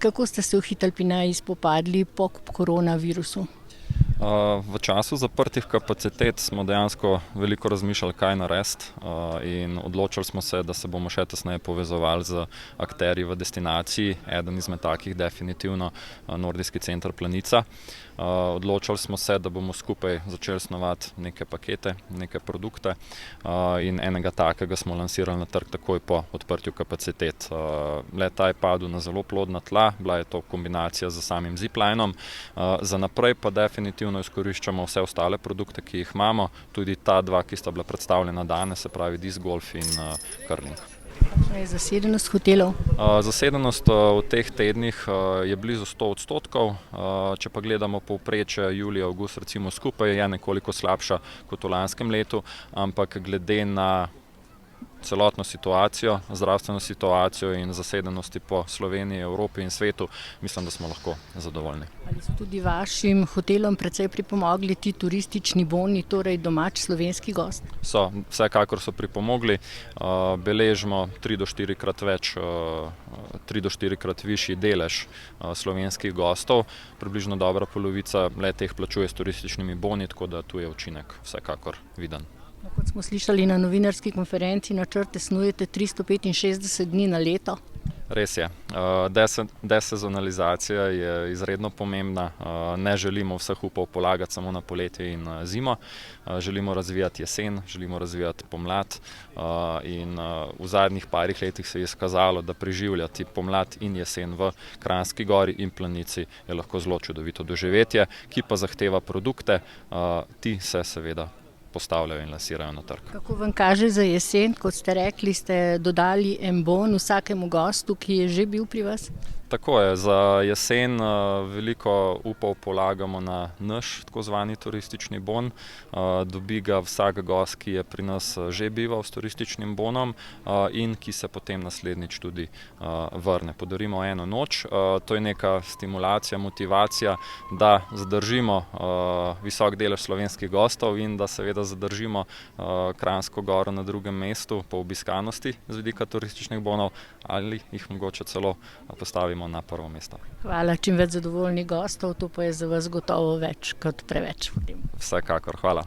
kako ste se v Hitalpineji spopadli po koronavirusu? V času zaprtih kapacitet smo dejansko veliko razmišljali, kaj narediti, in odločili smo se, da se bomo še tesneje povezovali z akterji v destinaciji. Eden izmed takih definitivno Nordijski center Planica. Odločili smo se, da bomo skupaj začeli snovati neke pakete, neke produkte, in enega takega smo lansirali na trg takoj po odprtju kapacitet. Le-ta je padel na zelo plodna tla, bila je to kombinacija z samim ziplinom. Za naprej pa definitivno izkoriščamo vse ostale produkte, ki jih imamo, tudi ta dva, ki sta bila predstavljena danes, se pravi disc golf in curling. Kakšna je zasedenost hotelov? Zasedenost v teh tednih je blizu 100%, če pa gledamo povprečje julij, avgust recimo skupaj, je nekoliko slabša kot v lanskem letu, ampak glede na celotno situacijo, zdravstveno situacijo in zasedenosti po Sloveniji, Evropi in svetu, mislim, da smo lahko zadovoljni. Ali so tudi vašim hotelom precej pripomogli ti turistični boni, torej domač slovenski gost? So, vsekakor so pripomogli. Beležimo 3 do 4-krat več, 3 do 4-krat višji delež slovenskih gostov. Približno dobra polovica le-teh plačuje s turističnimi boni, tako da tu je učinek vsekakor viden. Kot smo slišali na novinarski konferenci, načrte snujete 365 dni na leto. Res je. Desezonalizacija je izredno pomembna. Ne želimo vseh upov polagati samo na poletje in zimo. Želimo razvijati jesen, želimo razvijati pomlad, in v zadnjih parih letih se je izkazalo, da preživljati pomlad in jesen v Kranjski Gori in Planici je lahko zelo čudovito doživetje, ki pa zahteva produkte, ti se seveda postavljajo in lansirajo na trg. Kako vam kaže za jesen? Kot ste rekli, ste dodali en bon vsakemu gostu, ki je že bil pri vas? Tako je, za jesen veliko upov polagamo na naš tako zvani turistični bon. Dobi ga vsak gost, ki je pri nas že bival s turističnim bonom, in ki se potem naslednjič tudi vrne. Podarimo eno noč, to je neka stimulacija, motivacija, da zadržimo visok delež slovenskih gostov in da seveda zadržimo Kranjsko Goro na drugem mestu po obiskanosti z vidika turističnih bonov ali jih mogoče celo postavimo na prvo mesto. Hvala, čim več zadovoljnih gostov, to pa je za vas gotovo več kot preveč. Vsekakor, hvala.